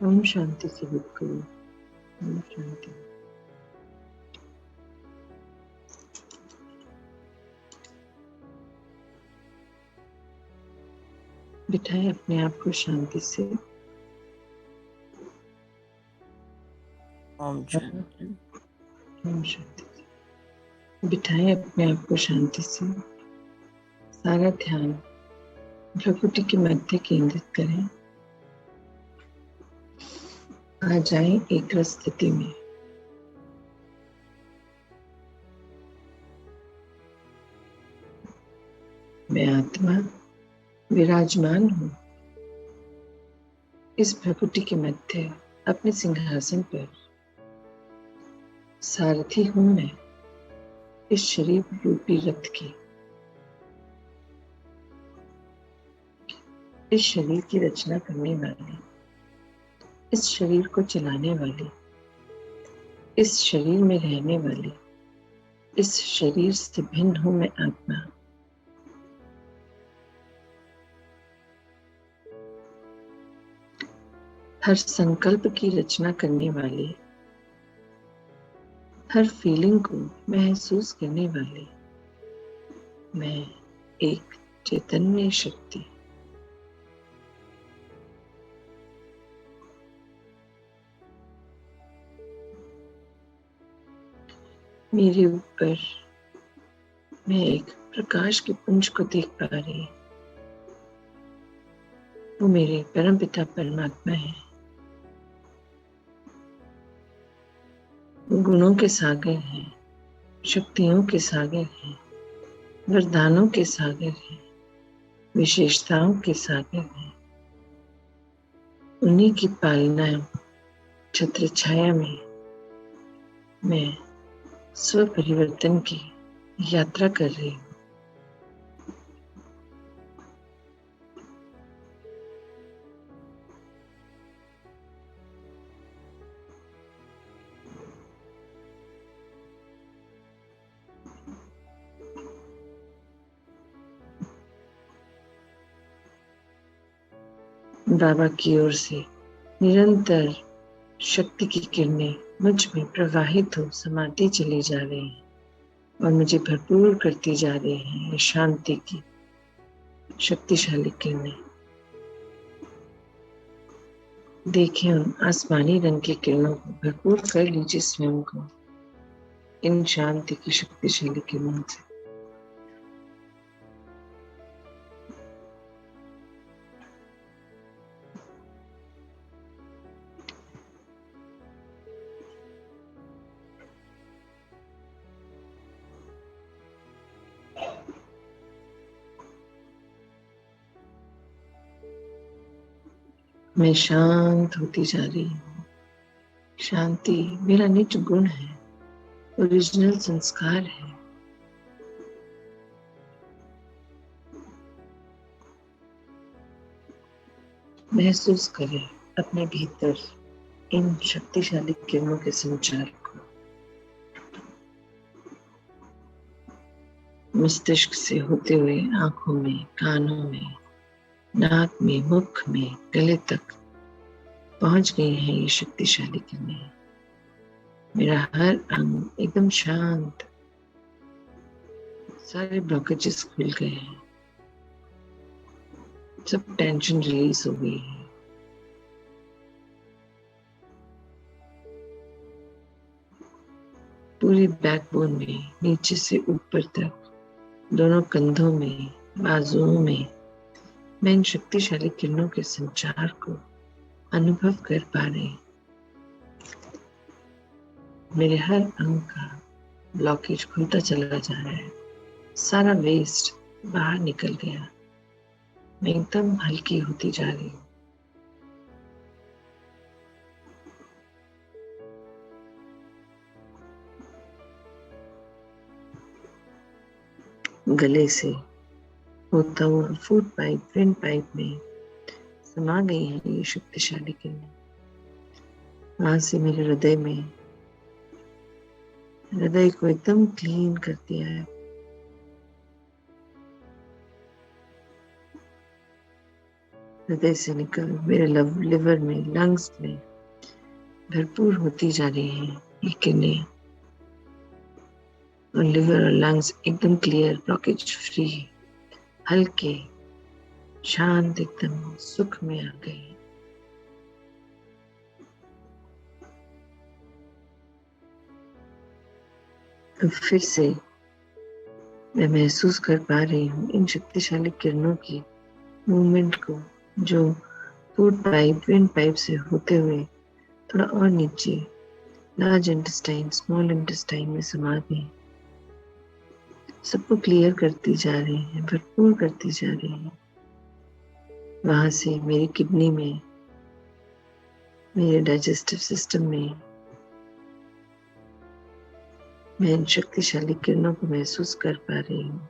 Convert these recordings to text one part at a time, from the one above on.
ओम शांति से बुक करो। ओम शांति। बिठाए अपने आप को शांति से। ओम शांति। ओम शांति से बिठाए अपने आप को शांति से। सारा ध्यान प्रकृति के मध्य केंद्रित करें। आ जाए एक स्थिति में। मैं आत्मा विराजमान हूँ इस प्रकृति के मध्य अपने सिंहासन पर। सारथी हूँ मैं इस शरीर रूपी रथ की। इस शरीर की रचना करने वाली, इस शरीर को चलाने वाली, इस शरीर में रहने वाली, इस शरीर से भिन्न हूँ मैं आत्मा। हर संकल्प की रचना करने वाली, हर फीलिंग को महसूस करने वाली मैं एक चैतन्य शक्ति। मेरे ऊपर मैं एक प्रकाश के पुंज को देख पा रही। वो मेरे परमपिता परमात्मा है। वो गुणों के सागर हैं, शक्तियों के सागर हैं, वरदानों के सागर हैं, विशेषताओं के सागर हैं। उन्हीं की पालना छत्र छाया में मैं स्व परिवर्तन की यात्रा कर रही हूँ। बाबा की ओर से निरंतर शक्ति की किरणें मुझ में प्रवाहित हो समाती चली जा रही हैं और मुझे भरपूर करती जा रही हैं। ये शांति की शक्तिशाली किरणें। देखें उन आसमानी रंग की किरणों को भरपूर कर लीजिए स्वयं को इन शांति की शक्तिशाली किरणों से। मैं शांत होती जा रही हूँ। शांति मेरा निज गुण है, ओरिजिनल संस्कार है। महसूस करें अपने भीतर इन शक्तिशाली किरणों के संचार को। मस्तिष्क से होते हुए आंखों में, कानों में, नाक में, मुख में, गले तक पहुंच गई है ये शक्तिशाली किरणें। मेरा हर अंग एकदम शांत, सारे ब्लॉकेजेस खुल गए हैं, सब टेंशन रिलीज हो गई है। पूरी बैकबोन में नीचे से ऊपर तक, दोनों कंधों में, बाजुओं में मैं इन शक्तिशाली किरणों के संचार को अनुभव कर पा रही। मेरे हर अंग का ब्लॉकेज खुलता चला जा रहा है, सारा वेस्ट बाहर निकल गया। मैं एकदम हल्की होती जा रही हूँ। गले से होता हुआ फूड पाइप, विंड पाइप में समा गई है ये शक्तिशाली किरणें। वहां से मेरे हृदय में, हृदय को एकदम क्लीन कर दिया है। हृदय से निकल मेरे लिवर में, लंग्स में भरपूर होती जा रही हैं ये किरणें। और लिवर और लंग्स एकदम क्लियर, ब्लॉकेज फ्री, हल्के, शांत, एकदम सुख में आ गए। अब फिर से मैं महसूस कर पा रही हूँ इन शक्तिशाली किरणों की मूवमेंट को, जो फूड पाइप, विंड पाइप से होते हुए थोड़ा और नीचे लार्ज इंटेस्टाइन, स्मॉल इंटेस्टाइन में समा गई, सबको क्लियर करती जा रही है, भरपूर करती जा रही है। वहां से मेरी किडनी में, मेरे डाइजेस्टिव सिस्टम में मैं इन शक्तिशाली किरणों को महसूस कर पा रही हूँ।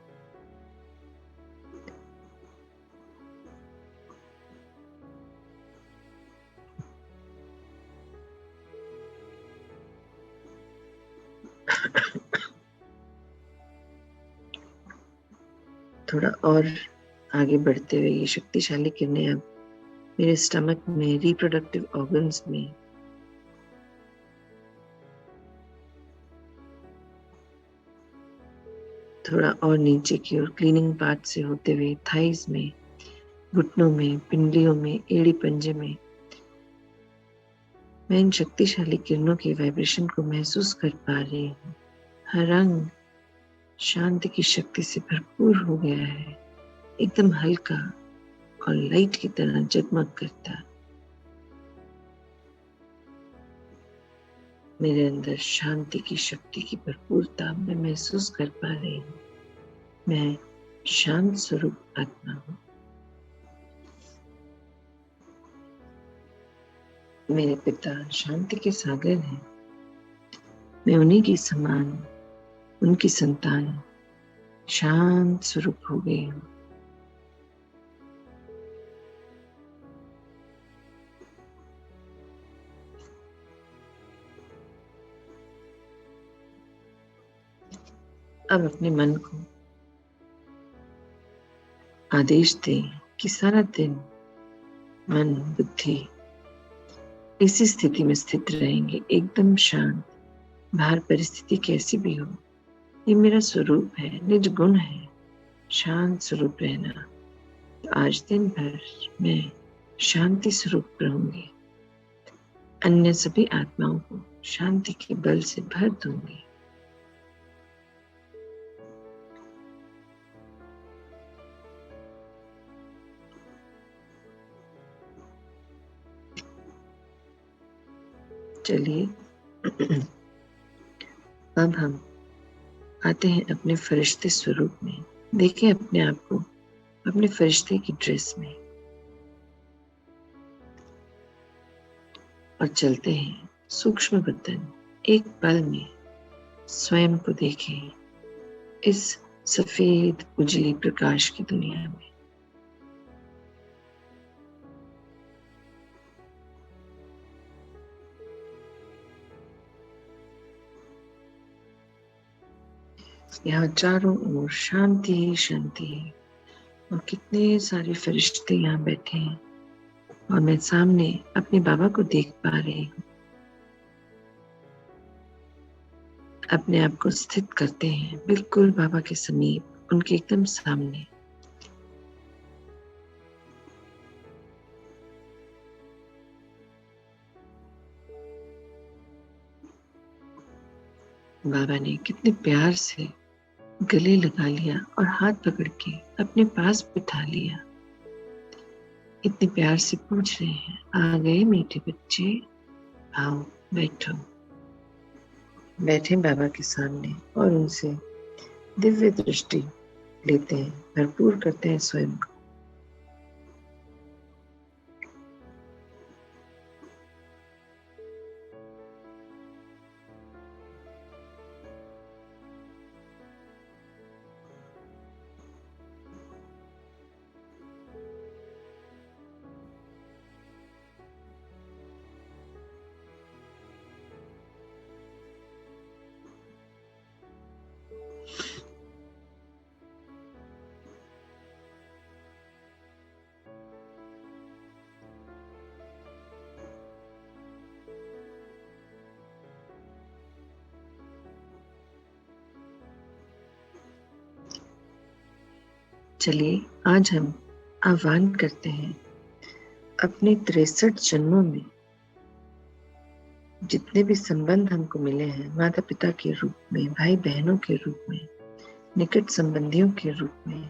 थोड़ा और आगे बढ़ते हुए ये शक्तिशाली किरणें अब मेरे स्टमक में, रिप्रोडक्टिव ऑर्गन्स में, थोड़ा और नीचे की ओर क्लीनिंग पार्ट से होते हुए थाइस में, घुटनों में, पिंडलियों में, एड़ी पंजे में मैं इन शक्तिशाली किरणों के वाइब्रेशन को महसूस कर पा रही हूँ। हर अंग शांति की शक्ति से भरपूर हो गया है, एकदम हल्का और लाइट की तरह जगमग करता। मेरे अंदर शांति की शक्ति की भरपूरता मैं महसूस कर पा रही हूँ। मैं शांत स्वरूप आत्मा हूँ। मेरे पिता शांति के सागर हैं। मैं उन्हीं की समान, उनकी संतान, शांत स्वरूप हो गई हूँ। अब अपने मन को आदेश दें कि सारा दिन मन, बुद्धि इसी स्थिति में स्थित रहेंगे, एकदम शांत। बाहर परिस्थिति कैसी भी हो, ये मेरा स्वरूप है, निज गुण है, शांत स्वरूप रहना। आज दिन भर मैं शांति स्वरूप रहूंगी, अन्य सभी आत्माओं को शांति के बल से भर दूंगी। चलिए अब हम आते हैं अपने फरिश्ते स्वरूप में। देखें अपने आप को अपने फरिश्ते की ड्रेस में और चलते हैं सूक्ष्म बदन। एक पल में स्वयं को देखें इस सफेद उजली प्रकाश की दुनिया में। यहाँ चारों ओर शांति ही शांति है और कितने सारे फरिश्ते यहाँ बैठे हैं और मैं सामने अपने बाबा को देख पा रही हूँ। अपने आप को स्थित करते हैं बिल्कुल बाबा के समीप, उनके एकदम सामने। बाबा ने कितने प्यार से गले लगा लिया और हाथ पकड़ के अपने पास बिठा लिया। इतने प्यार से पूछ रहे हैं, आ गए मीठे बच्चे, आओ बैठो। बैठे बाबा के सामने और उनसे दिव्य दृष्टि लेते हैं, भरपूर करते हैं स्वयं को। चलिए आज हम आह्वान करते हैं अपने 63 जन्मों में जितने भी संबंध हमको मिले हैं, माता पिता के रूप में, भाई बहनों के रूप में, निकट संबंधियों के रूप में,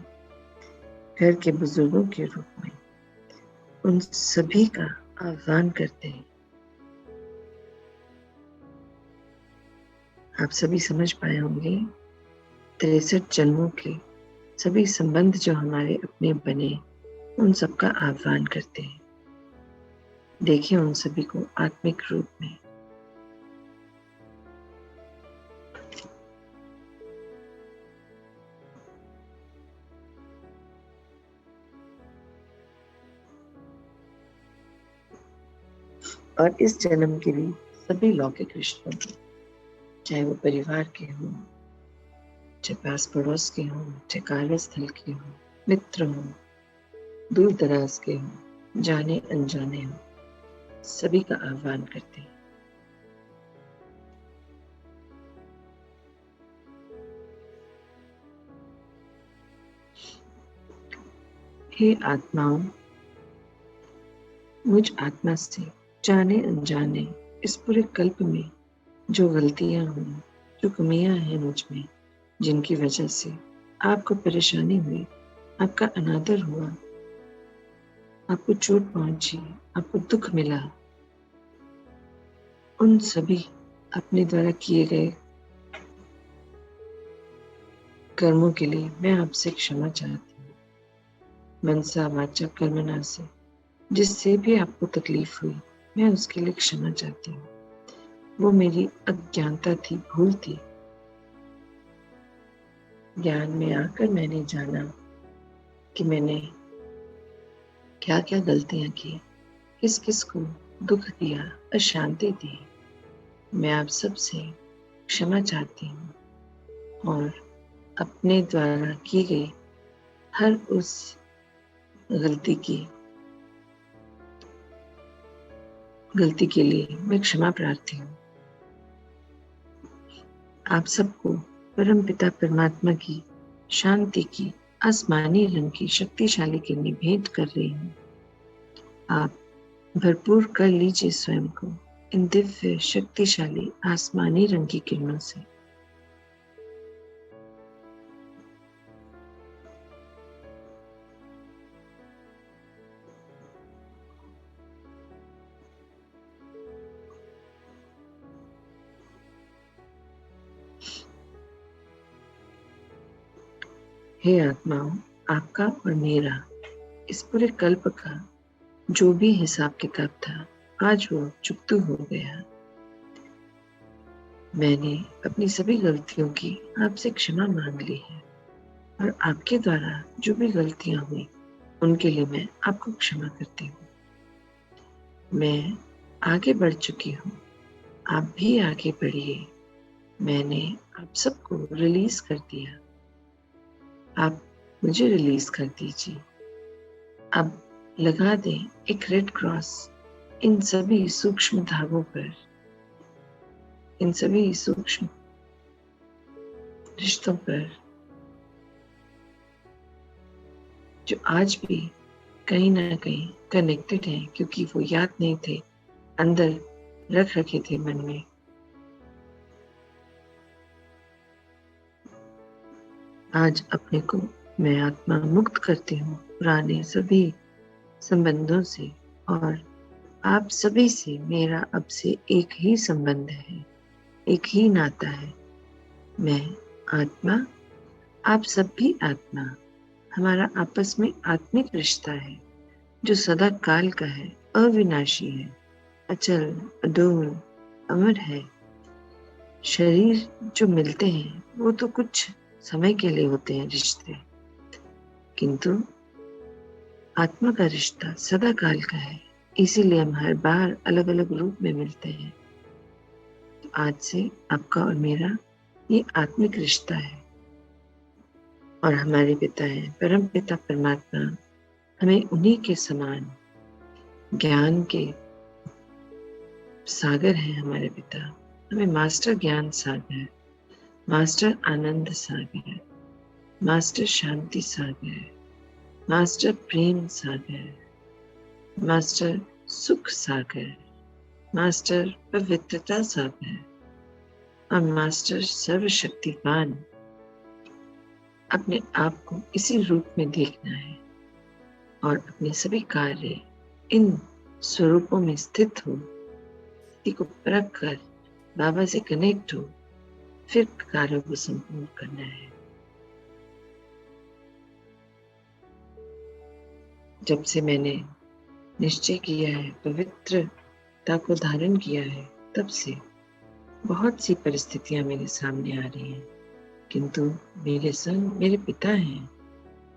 घर के बुजुर्गों के रूप में, उन सभी का आह्वान करते हैं। आप सभी समझ पाए होंगे 63 जन्मों के सभी संबंध जो हमारे अपने बने, उन सबका आह्वान करते हैं। देखिए उन सभी को आत्मिक रूप में। और इस जन्म के भी सभी लौकिक रिश्तों को, चाहे वो परिवार के हों, चाहे पास पड़ोस के हों, चाहे कार्यस्थल के हों, मित्र हों, दूर दराज के हों, जाने अनजाने हों, सभी का आह्वान करते हैं। हे आत्माओं, मुझ आत्मा से जाने अनजाने इस पूरे कल्प में जो गलतियां हुई, जो कमियां हैं मुझ में, जिनकी वजह से आपको परेशानी हुई, आपका अनादर हुआ, आपको चोट पहुंची, आपको दुख मिला, उन सभी अपने द्वारा किए गए कर्मों के लिए मैं आपसे क्षमा चाहती हूँ। मनसा वाचा कर्मणा से जिससे भी आपको तकलीफ हुई, मैं उसके लिए क्षमा चाहती हूँ। वो मेरी अज्ञानता थी, भूल थी। ज्ञान में आकर मैंने जाना कि मैंने क्या क्या गलतियां की, किस किस को दुख दिया, अशांति दी। मैं आप सबसे क्षमा चाहती हूँ और अपने द्वारा की गई हर उस गलती के लिए मैं क्षमा प्रार्थी हूँ। आप सबको परम पिता परमात्मा की शांति की आसमानी रंग की शक्तिशाली किरणें भेंट कर रही हूँ। आप भरपूर कर लीजिए स्वयं को इन दिव्य शक्तिशाली आसमानी रंग की किरणों से। हे आत्माओं, आपका और मेरा इस पूरे कल्प का जो भी हिसाब किताब था, आज वो चुकतू हो गया। मैंने अपनी सभी गलतियों की आपसे क्षमा मांग ली है और आपके द्वारा जो भी गलतियां हुई, उनके लिए मैं आपको क्षमा करती हूँ। मैं आगे बढ़ चुकी हूँ, आप भी आगे बढ़िए। मैंने आप सबको रिलीज कर दिया, आप मुझे रिलीज कर दीजिए। अब लगा दें एक रेड क्रॉस इन सभी सूक्ष्म धागों पर, इन सभी सूक्ष्म रिश्तों पर जो आज भी कहीं ना कहीं कनेक्टेड हैं, क्योंकि वो याद नहीं थे, अंदर रख रखे थे मन में। आज अपने को मैं आत्मा मुक्त करती हूँ पुराने सभी संबंधों से, और आप सभी से मेरा अब से एक ही संबंध है, एक ही नाता है। मैं आत्मा, आप सब भी आत्मा, हमारा आपस में आत्मिक रिश्ता है जो सदा काल का है, अविनाशी है, अचल, अडोल, अमर है। शरीर जो मिलते हैं वो तो कुछ समय के लिए होते हैं रिश्ते, किंतु आत्मा का रिश्ता सदा काल का है। इसीलिए हम हर बार अलग अलग रूप में मिलते हैं। तो आज से आपका और मेरा ये आत्मिक रिश्ता है, और हमारे पिता है परम पिता परमात्मा, हमें उन्हीं के समान ज्ञान के सागर है। हमारे पिता हमें मास्टर ज्ञान सागर, मास्टर आनंद सागर, मास्टर शांति सागर, मास्टर प्रेम सागर, मास्टर सुख सागर, मास्टर पवित्रता सागर और मास्टर सर्वशक्तिमान। अपने आप को इसी रूप में देखना है और अपने सभी कार्य इन स्वरूपों में स्थित हो, स्थिति को परख कर बाबा से कनेक्ट हो, फिर कार्यों को संपूर्ण करना है। जब से मैंने निश्चय किया है, पवित्रता को धारण किया है, तब से बहुत सी परिस्थितियां मेरे सामने आ रही हैं, किंतु मेरे संग मेरे पिता हैं।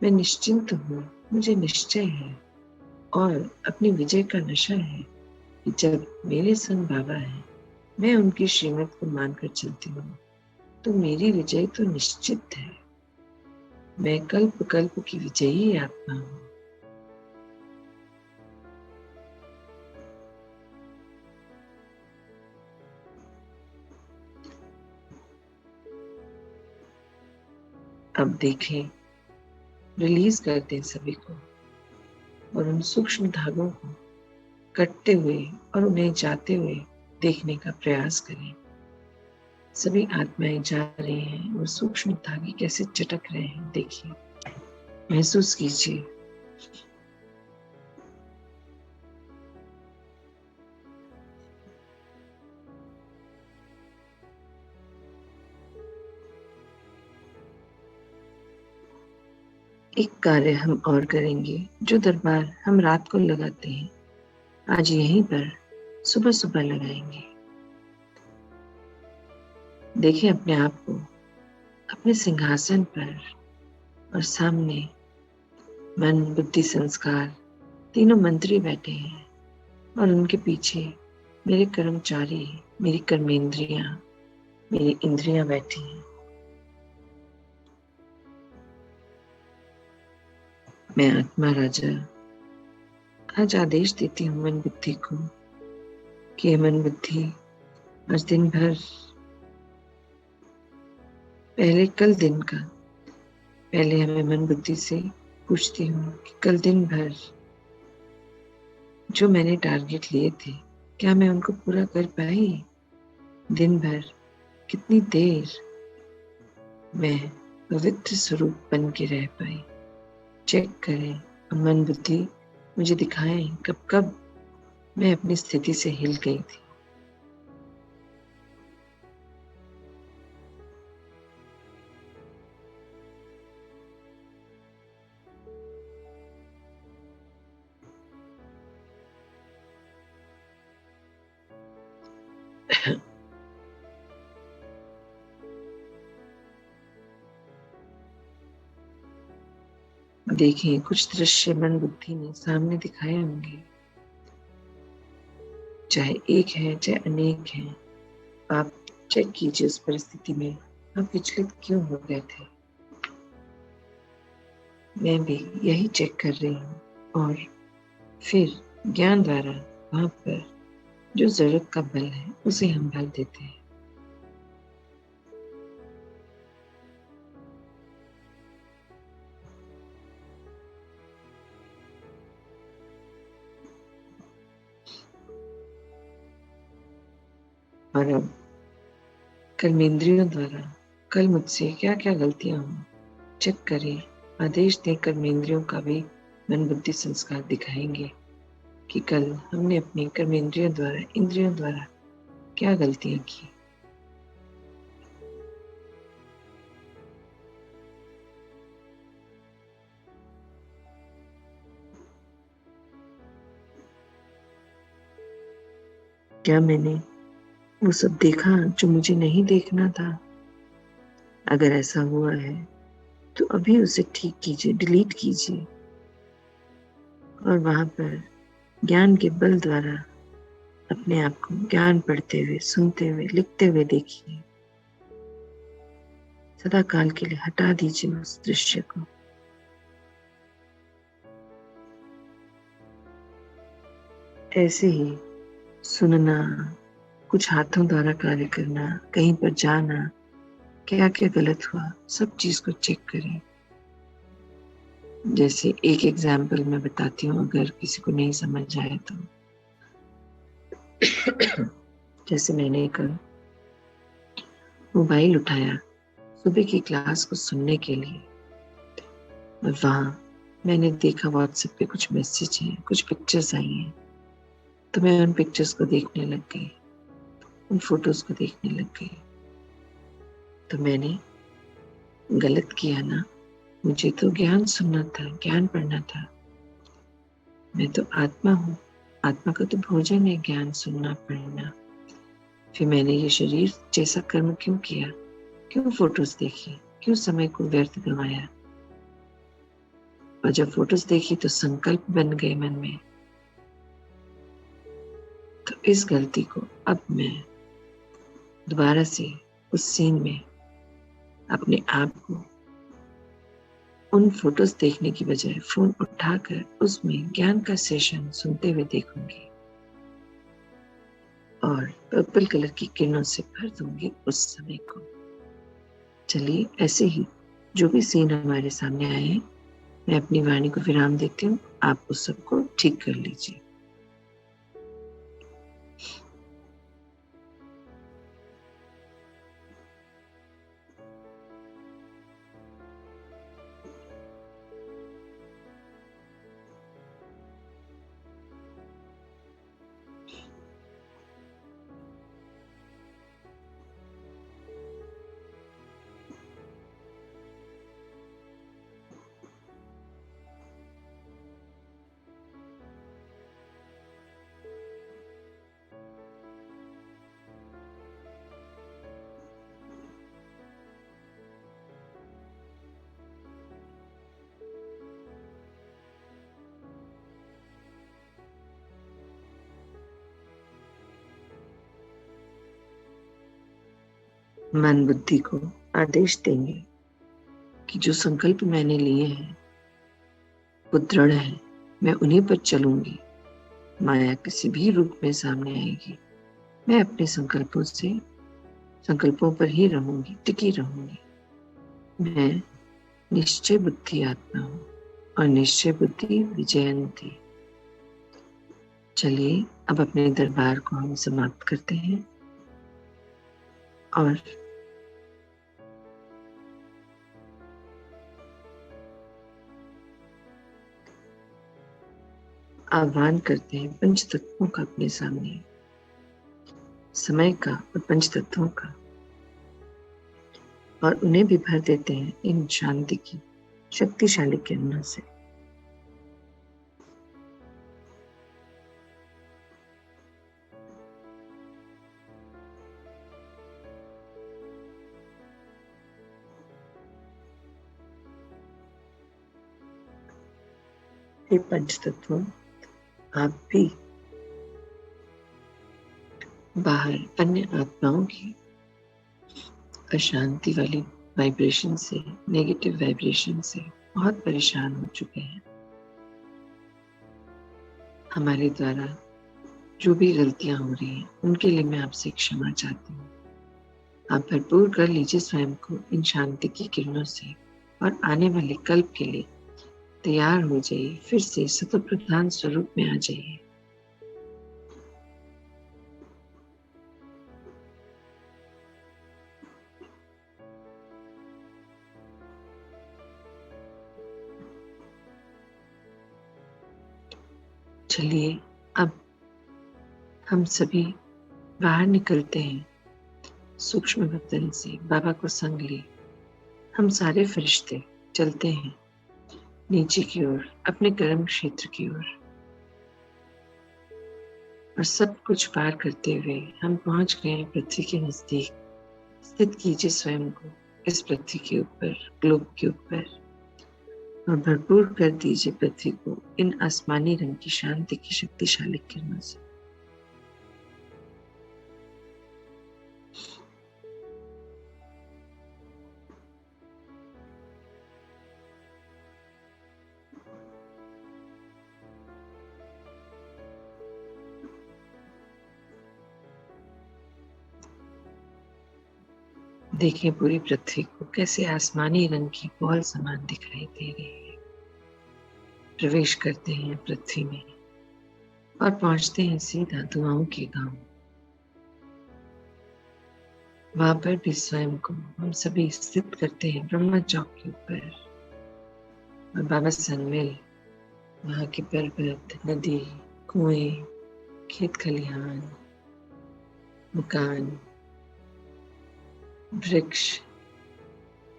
मैं निश्चिंत हूँ, मुझे निश्चय है और अपनी विजय का नशा है कि जब मेरे संग बाबा है, मैं उनकी श्रीमत को मानकर चलती हूँ, तो मेरी विजय तो निश्चित है। मैं कल्प कल्प की विजयी आत्मा हूँ। अब देखें, रिलीज कर दें सभी को और उन सूक्ष्म धागों को कटते हुए और उन्हें जाते हुए देखने का प्रयास करें। सभी आत्माएं जा रही हैं और सूक्ष्म धागे कैसे चटक रहे हैं, देखिए, महसूस कीजिए। एक कार्य हम और करेंगे, जो दरबार हम रात को लगाते हैं, आज यहीं पर सुबह सुबह लगाएंगे। देखिए अपने आप को अपने सिंहासन पर और सामने मन बुद्धि संस्कार तीनों मंत्री बैठे हैं और उनके पीछे मेरे कर्मचारी, मेरी कर्मेंद्रियां, मेरी इंद्रियां बैठी हैं। मैं आत्मा राजा आज आदेश देती हूँ मन बुद्धि को कि मन बुद्धि आज दिन भर, पहले हमें मन बुद्धि से पूछती हूँ कि कल दिन भर जो मैंने टारगेट लिए थे, क्या मैं उनको पूरा कर पाई? दिन भर कितनी देर मैं पवित्र स्वरूप बन के रह पाई? चेक करें और मन बुद्धि मुझे दिखाएं कब कब मैं अपनी स्थिति से हिल गई थी। देखिए कुछ दृश्य मन बुद्धि ने सामने दिखाए होंगे, चाहे एक है चाहे अनेक है। आप चेक कीजिए उस परिस्थिति में आप विचलित क्यों हो गए थे। मैं भी यही चेक कर रही हूँ और फिर ज्ञान द्वारा वहां पर जो जरूरत का बल है उसे हम भर देते हैं। और अब कर्मेंद्रियों द्वारा कल मुझसे क्या क्या गलतियां हुई, चेक करें। आदेश दें कर्मेंद्रियों का भी मन बुद्धि संस्कार दिखाएंगे कि कल हमने अपनी कर्मेंद्रियों द्वारा, इंद्रियों द्वारा क्या गलतियां की। क्या मैंने वो सब देखा जो मुझे नहीं देखना था? अगर ऐसा हुआ है तो अभी उसे ठीक कीजिए, डिलीट कीजिए और वहां पर ज्ञान के बल द्वारा अपने आप को ज्ञान पढ़ते हुए, सुनते हुए, लिखते हुए देखिए। सदा काल के लिए हटा दीजिए उस दृश्य को। ऐसे ही सुनना, कुछ हाथों द्वारा कार्य करना, कहीं पर जाना, क्या क्या गलत हुआ, सब चीज को चेक करें। जैसे एक एग्जाम्पल मैं बताती हूँ, अगर किसी को नहीं समझ आए तो। जैसे मैंने कल मोबाइल उठाया सुबह की क्लास को सुनने के लिए, और वहां मैंने देखा व्हाट्सएप पे कुछ मैसेज हैं, कुछ पिक्चर्स आई हैं, तो मैं उन पिक्चर्स को देखने लग गई, उन फोटोज को देखने लग गई। तो मैंने गलत किया ना? मुझे तो ज्ञान सुनना था, ज्ञान पढ़ना था। मैं तो आत्मा हूँ, आत्मा का तो भोजन है ज्ञान सुनना पढ़ना। फिर मैंने ये शरीर जैसा कर्म क्यों किया? क्यों फोटोज देखी? क्यों समय को व्यर्थ गंवाया? और जब फोटोज देखी तो संकल्प बन गए मन में। तो इस गलती को अब मैं दोबारा से उस सीन में अपने आप को उन फोटोज देखने की बजाय फोन उठाकर उसमें ज्ञान का सेशन सुनते हुए देखूंगी और पर्पल कलर की किरणों से भर दूंगी उस समय को। चलिए, ऐसे ही जो भी सीन हमारे सामने आए हैं, मैं अपनी वाणी को विराम देती हूँ, आप उस सबको ठीक कर लीजिए। मन बुद्धि को आदेश देंगे कि जो संकल्प मैंने लिए हैं वो दृढ़ है, मैं उन्हीं पर चलूंगी। माया किसी भी रूप में सामने आएगी, मैं अपने संकल्पों पर ही रहूंगी, टिकी रहूंगी। मैं निश्चय बुद्धि आत्मा हूँ और निश्चय बुद्धि विजयंती। चलिए, अब अपने दरबार को हम समाप्त करते हैं और आह्वान करते हैं पंच तत्वों का अपने सामने, समय का और पंच तत्वों का, और उन्हें भी भर देते हैं इन शांति की शक्तिशाली किरणों से। ये पंच तत्वों, आप भी बाहर अन्य आत्माओं की अशांति वाली वाइब्रेशन से, नेगेटिव वाइब्रेशन से बहुत परेशान हो चुके हैं। हमारे द्वारा जो भी गलतियां हो रही हैं उनके लिए मैं आपसे क्षमा चाहती हूँ। आप भरपूर कर लीजिए स्वयं को इन शांति की किरणों से और आने वाले कल्प के लिए तैयार हो जाइए, फिर से सतत प्रधान स्वरूप में आ जाइए। चलिए, अब हम सभी बाहर निकलते हैं सूक्ष्म वतन से, बाबा को संग ले। हम सारे फरिश्ते चलते हैं नीचे की ओर, अपने कर्म क्षेत्र की ओर, और सब कुछ पार करते हुए हम पहुंच गए पृथ्वी के नजदीक। स्थित कीजिए स्वयं को इस पृथ्वी के ऊपर, ग्लोब के ऊपर, और भरपूर कर दीजिए पृथ्वी को इन आसमानी रंग की शांति की शक्तिशाली किरणों से। देखें पूरी पृथ्वी को कैसे आसमानी रंग की बॉल समान दिखाई दे रही है। प्रवेश करते हैं पृथ्वी में और पहुंचते हैं सीधा दुआओं के गांव। वहां पर भी स्वयं को हम सभी स्थित करते हैं ब्रह्मा चौक के ऊपर। और बाबा सनमिल वहां के पर्वत, नदी, कुएं, खेत खलिहान, मकान, वृक्ष,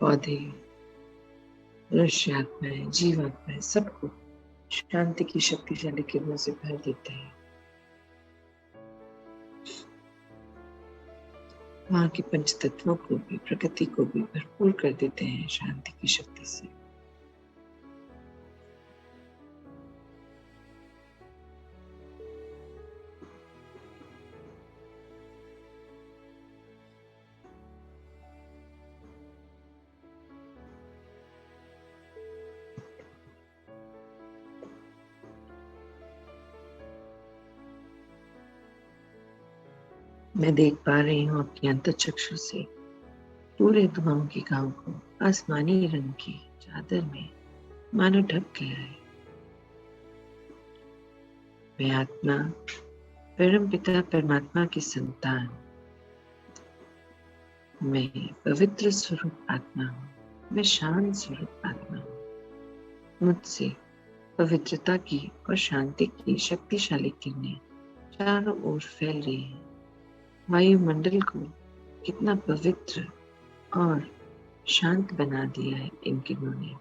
पौधे, मनुष्य आत्माएं, जीवात्माएं सबको शांति की शक्तिशाली किरणों से भर देते हैं। वहां के पंच तत्वों को भी, प्रकृति को भी भरपूर कर देते हैं शांति की शक्ति से। मैं देख पा रही हूँ अपनी अंतःचक्षु से पूरे दुआओं के गांव को आसमानी रंग की चादर में मानो ढक गया है। मैं आत्मा परम पिता परमात्मा की संतान, मैं पवित्र स्वरूप आत्मा हूँ, मैं शांत स्वरूप आत्मा हूँ। मुझसे पवित्रता की और शांति की शक्तिशाली किरणें चारों ओर फैल रही हैं। वायुमंडल को कितना पवित्र और शांत बना दिया है इन किरणों ने।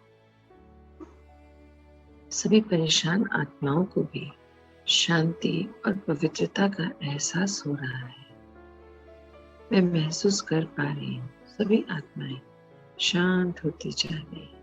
सभी परेशान आत्माओं को भी शांति और पवित्रता का एहसास हो रहा है। मैं महसूस कर पा रही हूँ सभी आत्माएं शांत होती जा रही हैं।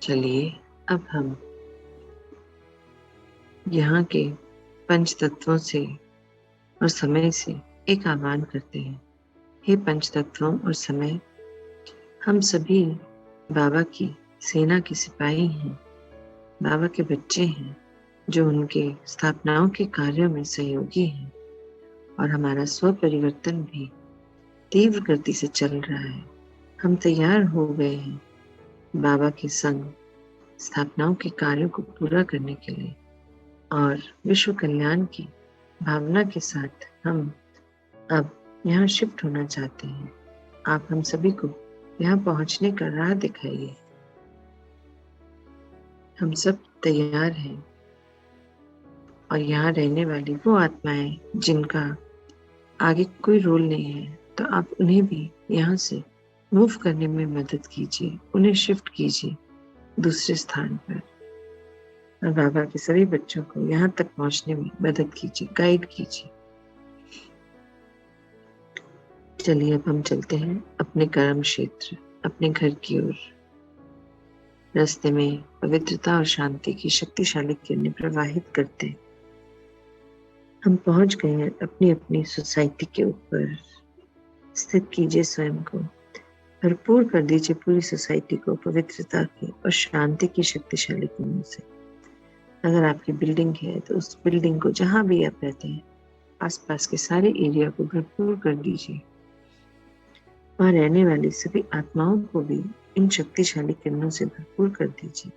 चलिए अब हम यहाँ के पंच तत्वों से और समय से एक आह्वान करते हैं। हे पंच तत्वों और समय, हम सभी बाबा की सेना के सिपाही हैं, बाबा के बच्चे हैं जो उनके स्थापनाओं के कार्यों में सहयोगी हैं। और हमारा स्व परिवर्तन भी तीव्र गति से चल रहा है। हम तैयार हो गए हैं बाबा के संग स्थापनाओं के कार्यों को पूरा करने के लिए। और विश्व कल्याण की भावना के साथ हम अब यहाँ शिफ्ट होना चाहते हैं। आप हम सभी को यहाँ पहुँचने का राह दिखाइए। हम सब तैयार हैं। और यहाँ रहने वाली वो आत्माएं जिनका आगे कोई रोल नहीं है, तो आप उन्हें भी यहाँ से मूव करने में मदद कीजिए, उन्हें शिफ्ट कीजिए दूसरे स्थान पर। और बाबा के सभी बच्चों को यहाँ तक पहुँचने में मदद कीजिए, गाइड कीजिए। चलिए अब हम चलते हैं अपने कर्म क्षेत्र, अपने घर की ओर। रास्ते में पवित्रता और शांति की शक्तिशाली किरणें प्रवाहित करते हैं। हम पहुंच गए हैं अपनी अपनी सोसाइटी के ऊपर। स्थित कीजिए स्वयं को, भरपूर कर दीजिए पूरी सोसाइटी को पवित्रता की और शांति की शक्तिशाली किरणों से। अगर आपकी बिल्डिंग है तो उस बिल्डिंग को, जहां भी आप रहते हैं, आसपास के सारे एरिया को भरपूर कर दीजिए। वहां रहने वाली सभी आत्माओं को भी इन शक्तिशाली किरणों से भरपूर कर दीजिए।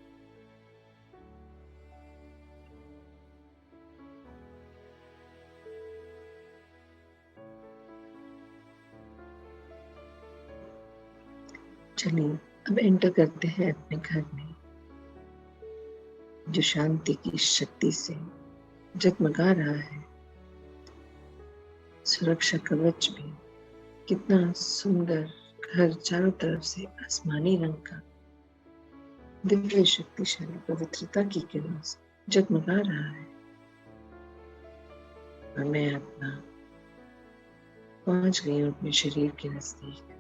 चलिए अब एंटर करते हैं अपने घर में, जो शांति की शक्ति से जगमगा रहा है। सुरक्षा कवच भी कितना सुंदर, घर चारों तरफ से आसमानी रंग का दिव्य शक्तिशाली पवित्रता की किरणों से जगमगा रहा है। और मैं अपना पहुंच गई हूँ अपने शरीर के नजदीक।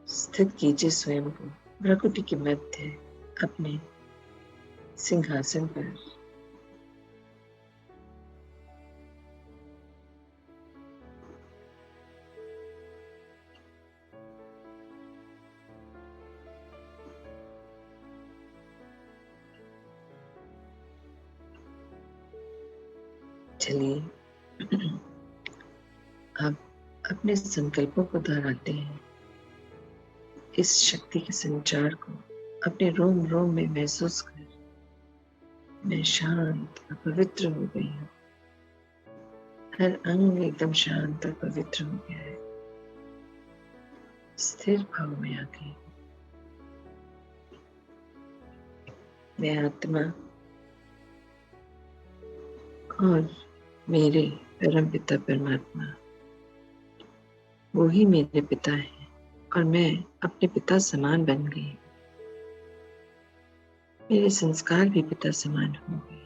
स्थित कीजिए स्वयं को प्रकृति के मध्य अपने सिंहासन पर चलिए अब अपने संकल्पों को दोहराते हैं। इस शक्ति के संचार को अपने रोम रोम में महसूस कर मैं शांत और पवित्र हो गई हूँ। हर अंग एकदम शांत और पवित्र हो गया है। स्थिर भाव में आ गई। मैं आत्मा और मेरे परम पिता परमात्मा वो ही मेरे पिता हैं और मैं अपने पिता समान बन गई। मेरे संस्कार भी पिता समान हो गए।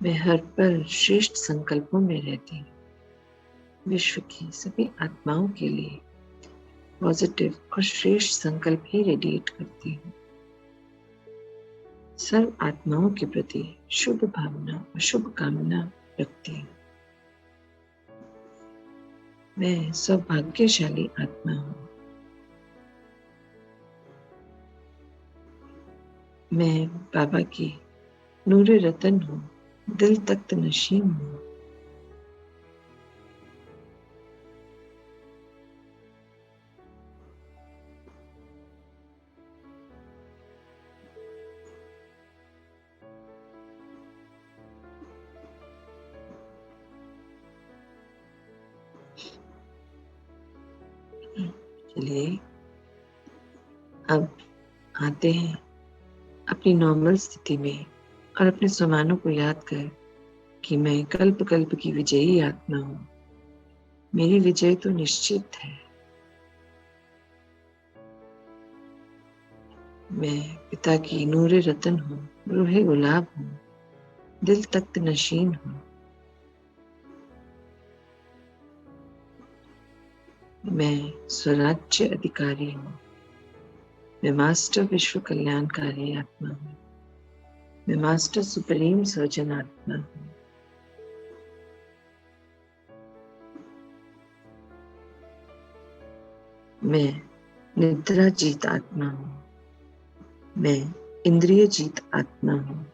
मैं हर पल श्रेष्ठ संकल्पों में रहती हूँ। विश्व की सभी आत्माओं के लिए पॉजिटिव और श्रेष्ठ संकल्प ही रेडिएट करती हूँ। सर्व आत्माओं के प्रति शुभ भावना और शुभ कामना रखती हूँ। मैं सौभाग्यशाली आत्मा हूँ। मैं बाबा की नूरे रतन हूँ। दिल तख्त नशीन हूँ। चलिए अब आते हैं अपनी नॉर्मल स्थिति में और अपने समानों को याद कर कि मैं कल्प कल्प की विजयी आत्मा हूँ। मेरी विजय तो निश्चित है। मैं पिता की नूरे रतन हूँ, रूहे गुलाब हूँ, दिल तख्त नशीन हूँ। मैं स्वराज्य अधिकारी हूँ। मैं मास्टर विश्व कल्याणकारी आत्मा हूँ। मैं मास्टर सुप्रीम सर्जन आत्मा हूँ। मैं निद्रा जीत आत्मा हूँ। मैं इंद्रिय जीत आत्मा हूँ।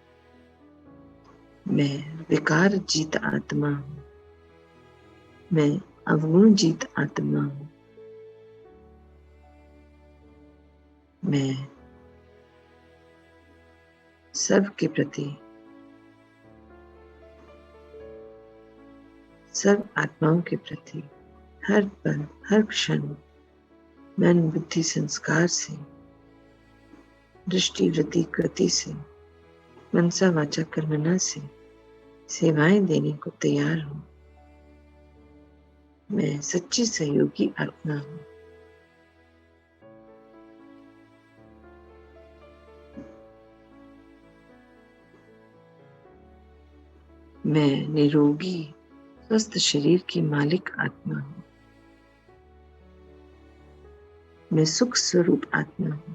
मैं विकार जीत आत्मा हूँ। मैं अवगुण जीत आत्मा हूँ। मैं सब के प्रति सर्व आत्माओं के प्रति हर पल हर क्षण मन बुद्धि संस्कार से दृष्टि वृत्ति कृति से मनसा वाचा कर्मणा से सेवाएं देने को तैयार हूँ। मैं सच्ची सहयोगी आत्मा हूँ। मैं निरोगी स्वस्थ शरीर की मालिक आत्मा हूँ। मैं सुख स्वरूप आत्मा हूँ।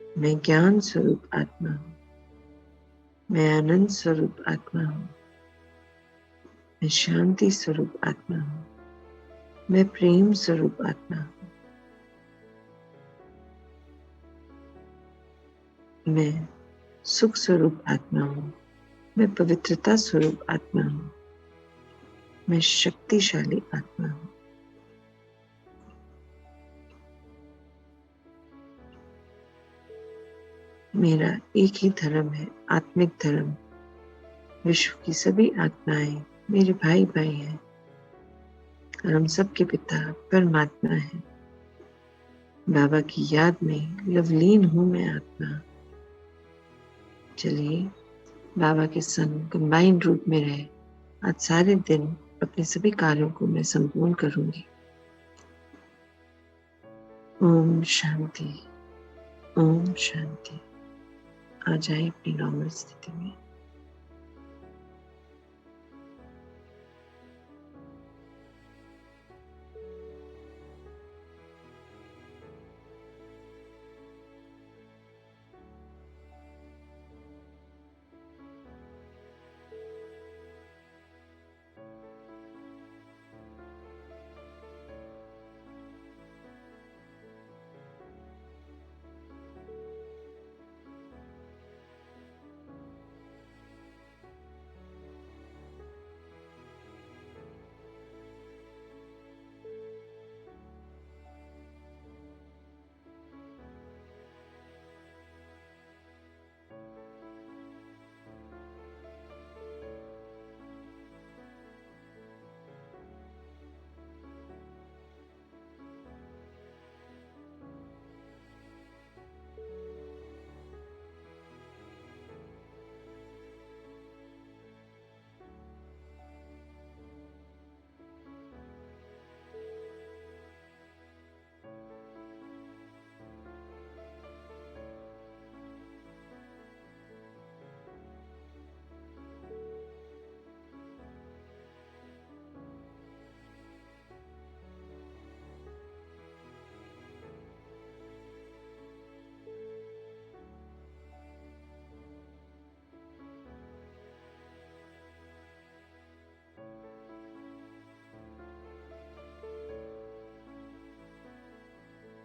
मैं ज्ञान स्वरूप आत्मा हूँ। मैं आनंद स्वरूप आत्मा हूँ। मैं शांति स्वरूप आत्मा हूँ। मैं प्रेम स्वरूप आत्मा हूँ। मैं सुख स्वरूप आत्मा हूँ। मैं पवित्रता स्वरूप आत्मा हूँ। मैं शक्तिशाली आत्मा हूँ। मेरा एक ही धर्म है, आत्मिक धर्म। विश्व की सभी आत्माएं मेरे भाई भाई हैं और हम सबके पिता परमात्मा हैं। बाबा की याद में लवलीन हूँ मैं आत्मा। चलिए बाबा के संग कंबाइंड रूप में रहे आज सारे दिन अपने सभी कार्यों को मैं संपूर्ण करूंगी। ओम शांति। ओम शांति। आ जाए अपनी नॉर्मल स्थिति में।